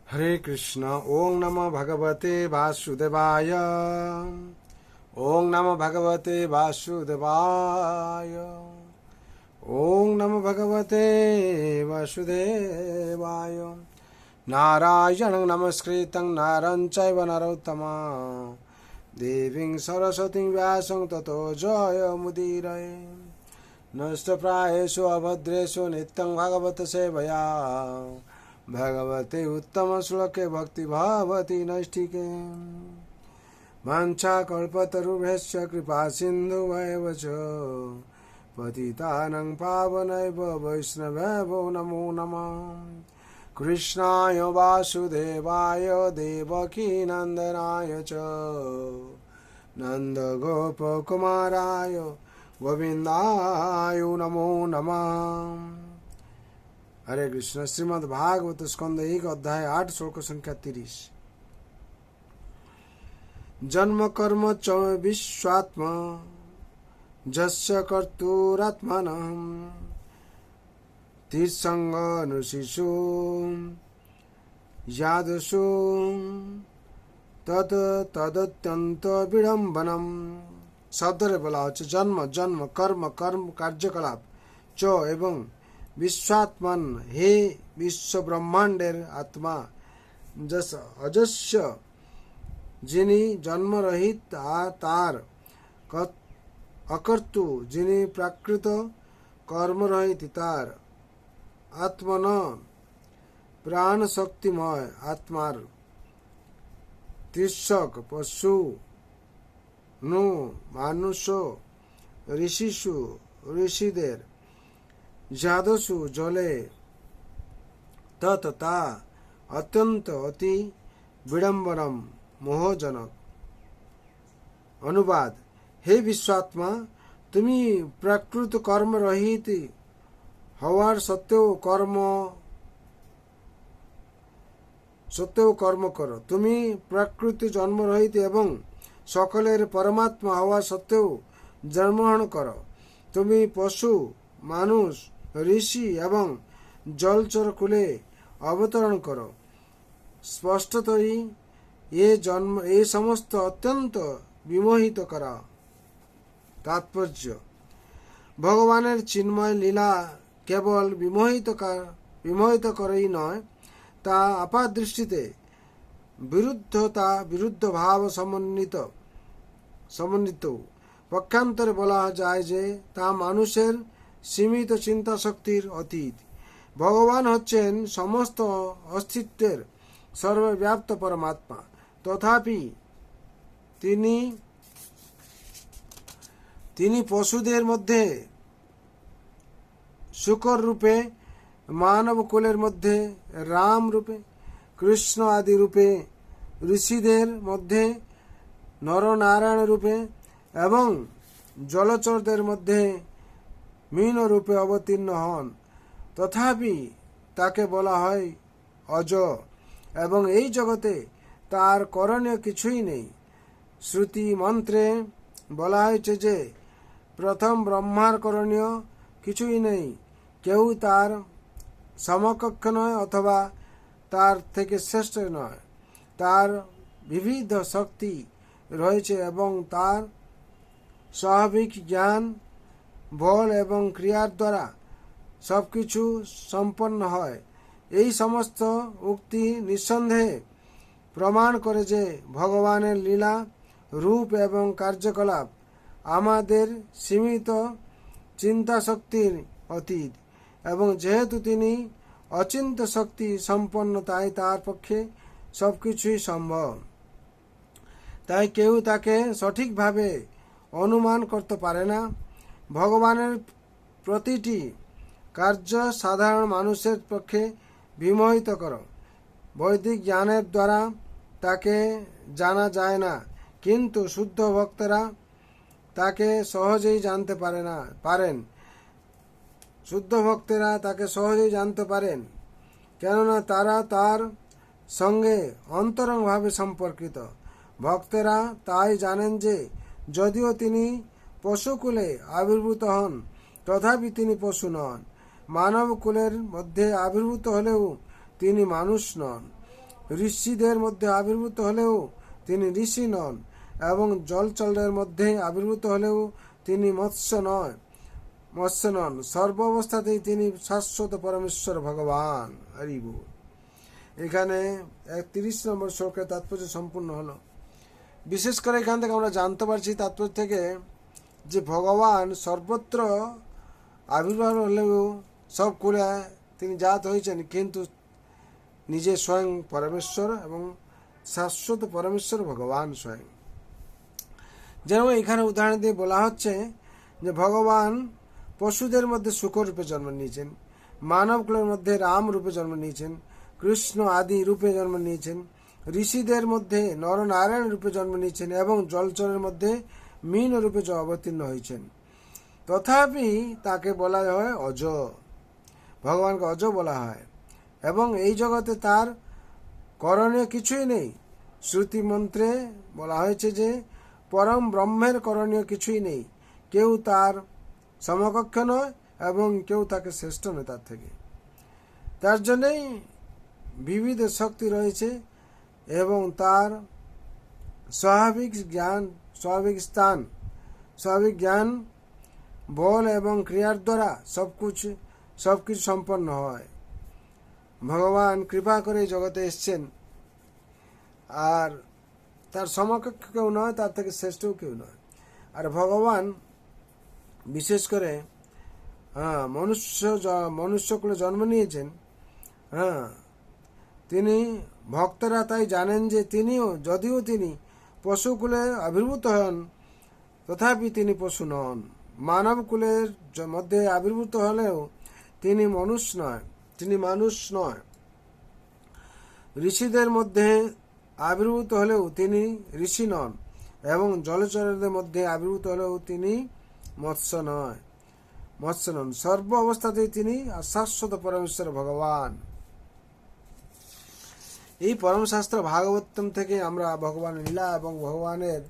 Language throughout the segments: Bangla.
हरे कृष्ण। ओं नमो भगवते वासुदेवाय। ओं नमो भगवते वासुदेवाय। ओं नमो भगवते वासुदेवाय। नारायणं नमस्कृतं नरं चैव नरोत्तमं देवीं सरस्वतीं व्यासं ततो जयमुदीरये। नष्टप्रायेषु अभद्रेषु नित्यं भगवत सेवया भगवते उत्तम श्लोके भक्ति भवति नैष्ठिके। वाञ्छाकल्पतरुभ्यश्च कृपा सिन्धुभ्येव च पतितानां पावनेभ्यो वैष्णवेभ्यो नमो नमः। कृष्णाय वासुदेवाय देवकीनन्दनाय च नन्दगोपकुमाराय गोविन्दाय नमो नमः। हरे कृष्ण। श्रीमद् भागवत स्कंद 1 अध्याय 8 श्लोक संख्या 30। जन्म कर्म च विश्वात्मा जस्य कर्तुरात्मनः तीर्थंग नुशिषु यादसु तदत्यंत विडम्बनम। शब्दरे बोला হচ্ছে जन्म जन्म कर्म कर्म कार्यकलाप च एवं विश्वात्मन हे विश्व ब्रह्मांडेर आत्मा जस अजस्य जिनी जन्म रहित तार अकर्तु जिनी प्राकृत कर्म रहित तार आत्मन प्राण शक्तिमय आत्मार तीर्षक पशु नु मानुषो ऋषिषु ऋषिदेर जादसु जले तथा अत्यंत अति विडंबनम मोहजनक। अनुवाद। हे विश्वात्मा, तुमी प्राकृत कर्म रहित हवार सत्त्वेও कर्म करो। तुमी प्राकृत जन्म रहित एवं सकलेर परमात्मा हवा सत्त्वेও जन्मग्रहण करो। तुमी पशु मानुष ऋषि एवं जलचर कुले अवतरण करो। स्पष्टतई ये समस्त अत्यंत विमोहित करा। तात्पर्य। भगवानेर चिन्मय लीला केवल विमोहित करई नय, ता आपात दृष्टिते विरुद्ध भाव समन्वित। पक्षान्तरे बला जाय जे ता मानुषेर सीमित चिंता शक्तिर अतीत। भगवान हच्छेन समस्त अस्तित्वेर सर्वव्याप्त परमात्मा। तथापि তিনি पशुदेर मध्य शुकर रूपे, मानव कुलेर मध्य राम रूपे, कृष्ण आदि रूपे, ऋषिदेर मध्य नरनारायण रूपे एवं जलचरदेर मध्य मीन रूपे अवतीर्ण हन। तथापि ताके बला हय अज एवं এই জগতে তার করণীয় কিছুই নেই। শ্রুতি মন্ত্রে বলা হয়েছে যে প্রথম ব্রহ্মার করণীয় কিছুই নেই। কেউ তার সমকক্ষ নয় অথবা তার থেকে শ্রেষ্ঠ নয়। তার বিবিধ শক্তি রয়েছে এবং তার স্বাভাবিক জ্ঞান বল এবং ক্রিয়ার দ্বারা সবকিছু সম্পন্ন হয়। এই সমস্ত উক্তি নিঃসন্দেহে প্রমাণ করে যে ভগবানের লীলা রূপ এবং কার্যকলাপ আমাদের সীমিত চিন্তা শক্তির অতীত এবং যেহেতু তিনি অচিন্ত শক্তি সম্পন্ন তাই তার পক্ষে সবকিছুই সম্ভব। তাই কেউ তাকে সঠিকভাবে অনুমান করতে পারে না। ভগবানের প্রতিটি কার্য সাধারণ মানুষের পক্ষে বিমোহিত করো। বৈদিক জ্ঞানের দ্বারা তাকে জানা যায় না, কিন্তু শুদ্ধ ভক্তরা তাকে সহজেই জানতে পারেন। শুদ্ধ ভক্তেরা তাকে সহজেই জানতে পারেন, কেননা তারা তার সঙ্গে অন্তরঙ্গভাবে সম্পর্কিত। ভক্তেরা তাই জানেন যে যদিও তিনি পশুকুলে আবির্ভূত হন, তথাপি তিনি পশু নন। মানব কুলের মধ্যে আবির্ভূত হলেও তিনি মানুষ নন। ঋষিদের মধ্যে আবির্ভূত হলেও তিনি ঋষি নন, এবং জলচরের মধ্যে আবির্ভূত হলেও তিনি মৎস্য নন। সর্ব অবস্থাতেই তিনি শাশ্বত পরমেশ্বর ভগবান। হরি বল। এখানে ৩১ নম্বর শ্লোকের তাৎপর্য সম্পূর্ণ হলো। বিশেষ করে এখান থেকে আমরা জানতে পারছি তাৎপর্য থেকে যে ভগবান সর্বত্র আবির্ভাব হলেও সব কুলে তিনি জাত হয়েছেন, কিন্তু নিজে স্বয়ং পরমেশ্বর এবং শাশ্বত পরমেশ্বর ভগবান স্বয়ং। যেমন এখানে উদাহরণ দিয়ে বলা হচ্ছে যে ভগবান পশুদের মধ্যে শুকর রূপে জন্ম নিয়েছেন, মানব কুলের মধ্যে রাম রূপে জন্ম নিয়েছেন, কৃষ্ণ আদি রূপে জন্ম নিয়েছেন, ঋষিদের মধ্যে নরনারায়ণ রূপে জন্ম নিয়েছেন, এবং জলচরের মধ্যে মীন রূপে অবতীর্ণ হয়েছেন। তথাপি তাকে বলা হয় অজ, ভগবানকে অজ বলা হয়। এবং এই জগতে তার করণীয় কিছুই নেই। শ্রুতি মন্ত্রে বলা হয়েছে যে পরম ব্রহ্মের করণীয় কিছুই নেই, কেউ তার সমকক্ষ নয় এবং কেউ তাকে শ্রেষ্ঠ নয় তার থেকে। তার জন্যই বিবিধ শক্তি রয়েছে এবং তার স্বাভাবিক জ্ঞান, বল এবং ক্রিয়ার দ্বারা সবকিছু সম্পন্ন হয়। ভগবান কৃপা করে এই জগতে এসছেন, আর তার সমকক্ষ কেউ নয়, তার থেকে শ্রেষ্ঠও কেউ নয়। আর ভগবান বিশেষ করে মনুষ্যকুলে জন্ম নিয়েছেন। তিনি ভক্তরা তাই জানেন যে যদিও তিনি পশুকুলে আবির্ভূত হন, তথাপি তিনি পশু নন। মানব কুলের মধ্যে আবির্ভূত হলেও তিনি মানুষ নয়। ঋষিদের মধ্যে আবির্ভূত হলেও তিনি ঋষি নন, এবং জলচরদের মধ্যে আবির্ভূত হলেও তিনি মৎস্য নন। সর্ব অবস্থাতেই তিনি শাশ্বত পরমেশ্বর ভগবান। এই পরমশাস্ত্র ভাগবতম থেকে আমরা ভগবানের লীলা এবং ভগবানের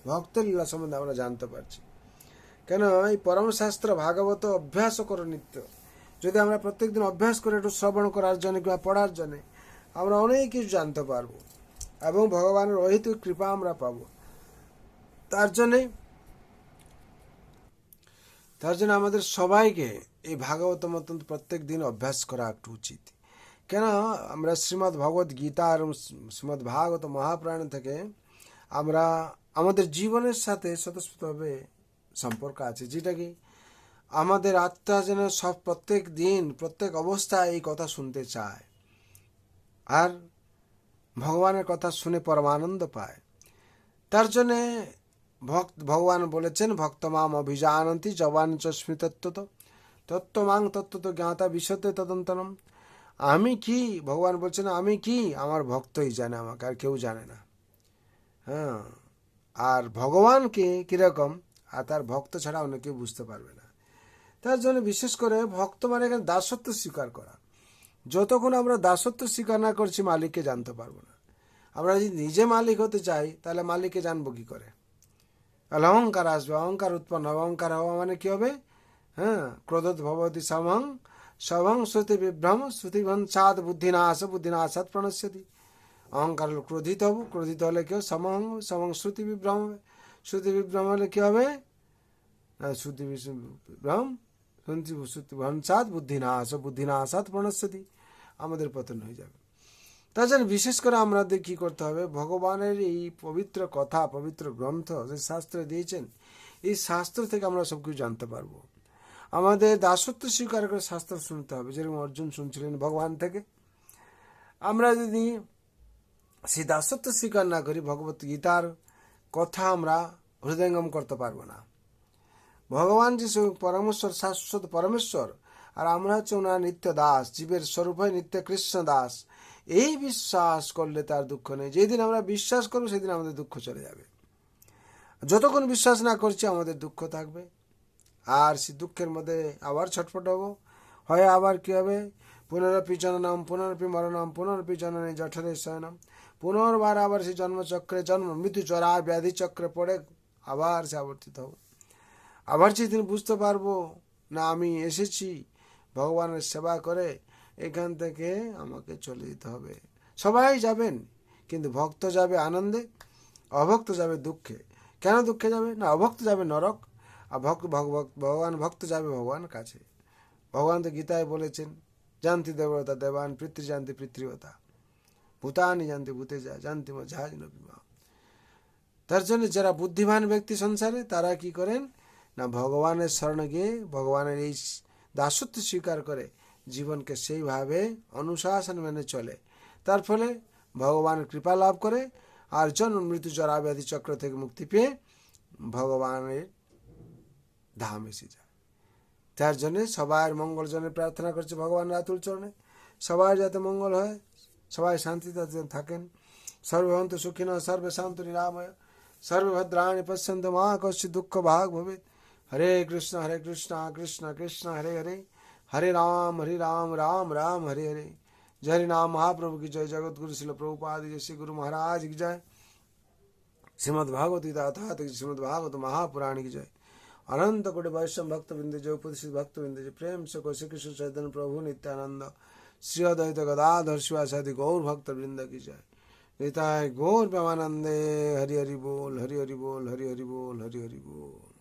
ভক্ত লীলা সম্বন্ধে আমরা জানতে পারছি। কেন এই পরমশাস্ত্র ভাগবত অভ্যাস করো নিত্য। যদি আমরা প্রত্যেকদিন অভ্যাস করে একটু শ্রবণ করার জন্য কিংবা পড়ার জন্য, আমরা অনেক কিছু জানতে পারবো এবং ভগবানের অহেতুক কৃপা আমরা পাব। তার জন্য আমাদের সবাইকে এই ভাগবত মতন প্রত্যেক দিন অভ্যাস করা একটু উচিত। কেন আমরা শ্রীমদ্ ভগবত গীতা আর শ্রীমদ্ ভাগবত মহাপুরাণ থেকে আমরা আমাদের জীবনের সাথে স্বতঃস্ফূর্তভাবে সম্পর্ক আছে, যেটা কি আমাদের আত্মা যেন প্রত্যেক দিন প্রত্যেক অবস্থায় এই কথা শুনতে চায় আর ভগবানের কথা শুনে পরমানন্দ পায়। তার জন্যে ভগবান বলেছেন, ভক্তমাম অভিজানন্তি জবানচ স্মৃতত্বত তত্ত্বমাং তত্ত্বত জ্ঞাতা বিশতে তদন্তনম। আমি কি, ভগবান বলছেন আমি কি, আমার ভক্তই জানে আমাকে, আর কেউ জানে না। আর ভগবানকে কিরকম, আর তার ভক্ত ছাড়া অন্য কেউ বুঝতে পারবে না। তার জন্য বিশেষ করে ভক্ত মানে এখানে দাসত্ব স্বীকার করা। যতক্ষণ আমরা দাসত্ব স্বীকার না করছি, মালিককে জানতে পারবো না। আমরা যদি নিজে মালিক হতে চাই, তাহলে মালিককে জানবো কি করে? তাহলে অহংকার আসবে, অহংকার উৎপন্ন হবে। অহংকার হওয়া মানে কি হবে? ক্রোধ ভবতি সভং শ্রুতি বিভ্রম শ্রুতিভঞ্চাদ বুদ্ধিনাশাৎ প্রণশ্যতি। অহংকার হলে ক্রোধিত হব, ক্রোধিত হলে কি হবে? সমং শ্রুতি বিভ্রম হবে, শ্রুতি বিভ্রম হলে কি হবে? শ্রুতি বিভ্রম শ্রুতিভঞ্চাদ বুদ্ধিনাশাৎ প্রণশ্যতি, আমাদের পতন হয়ে যাবে। তার জন্য বিশেষ করে আমাদের কি করতে হবে? ভগবানের এই পবিত্র কথা, পবিত্র গ্রন্থ যে শাস্ত্র দিয়েছেন, এই শাস্ত্র থেকে আমরা সবকিছু জানতে পারবো। আমাদের দাসত্ব স্বীকার করে শাস্ত্র শুনতে হবে, যেরকম অর্জুন শুনছিলেন ভগবান থেকে। আমরা যদি সেই দাসত্ব স্বীকার না করি, ভগবত গীতার কথা আমরা হৃদয়ঙ্গম করতে পারবো না। ভগবান যে পরমেশ্বর, শাশ্বত পরমেশ্বর, আর আমরা হচ্ছে ওনার নিত্য দাস, জীবের স্বরূপ হয় নিত্য কৃষ্ণ দাস। এই বিশ্বাস করলে তার দুঃখ নেই। যেদিন আমরা বিশ্বাস করবো, সেদিন আমাদের দুঃখ চলে যাবে। যতক্ষণ বিশ্বাস না করছি, আমাদের দুঃখ থাকবে, আর সেই দুঃখের মধ্যে আবার ছটফট হবো। হয় আবার কি হবে? পুনরপি জননম পুনরপি মরণম পুনরপি জননে জঠরে শয়নম। পুনর্বার আবার সেই জন্মচক্রে, জন্ম মৃত্যু চড়া ব্যাধি চক্রে পড়ে আবার সে আবর্তিত হব। আবার সেদিন বুঝতে পারবো না, আমি এসেছি ভগবানের সেবা করে, এখান থেকে আমাকে চলে যেতে হবে। সবাই যাবেন, কিন্তু ভক্ত যাবে আনন্দে, অভক্ত যাবে দুঃখে। কেন দুঃখে যাবে? না, অভক্ত যাবে নরক, আর ভগবান ভক্ত যাবে ভগবান কাছে। ভগবান তো গীতায় বলেছেন, জানতি দেবতা দেবান, পিতৃজানতি পিতৃবতা, ভূতানি জানতি ভূতেজা, জানতি মজাজ নবীমা। তার জন্য যারা বুদ্ধিমান ব্যক্তি সংসারে, তারা কি করেন না, ভগবানের শরণে গিয়ে ভগবানের এই দাসত্ব স্বীকার করে জীবনকে সেইভাবে অনুশাসন মেনে চলে। তার ফলে ভগবানের কৃপা লাভ করে, আর জন্ম মৃত্যু জরা ব্যাধি চক্র থেকে মুক্তি পেয়ে ভগবানের ধাম এসে যায়। তার জন্য সবার মঙ্গল জন্য প্রার্থনা করছে ভগবানের আতুল চরণে, সবার যাতে মঙ্গল হয়, সবাই শান্তিতে থাকেন। সর্বভন্তু সুখিন সর্বে শান্ত নিরাময়, সর্বভদ্রাণি পশ্যন্ত মা কশ্চিৎ দুঃখ ভাগ ভবে। হরে কৃষ্ণ কৃষ্ণ কৃষ্ণ হরে হরে, হরে রাম রাম রাম हरे हरे। जय हरि नाम महाप्रभु की जय। जगत गुरु शिल प्रभुपाद जय, श्री गुरु महाराज की जय। श्रीमद् भागवत गीता अथात श्रीमद् भागवत महापुराण की जय। अनंत कोटि वैष्णव भक्त बिंद जय, उपस्थित भक्त बिंद जय, प्रेम से को श्री कृष्ण चैतन्य प्रभु नित्यानंद श्री अद्वैत गदाधर शिवासादि गौर भक्त वृंद की जय। गीता गौर प्रेमानंदे। हरि हरि बोल, हरि हरि बोल, हरि हरि बोल, हरि हरि बोल।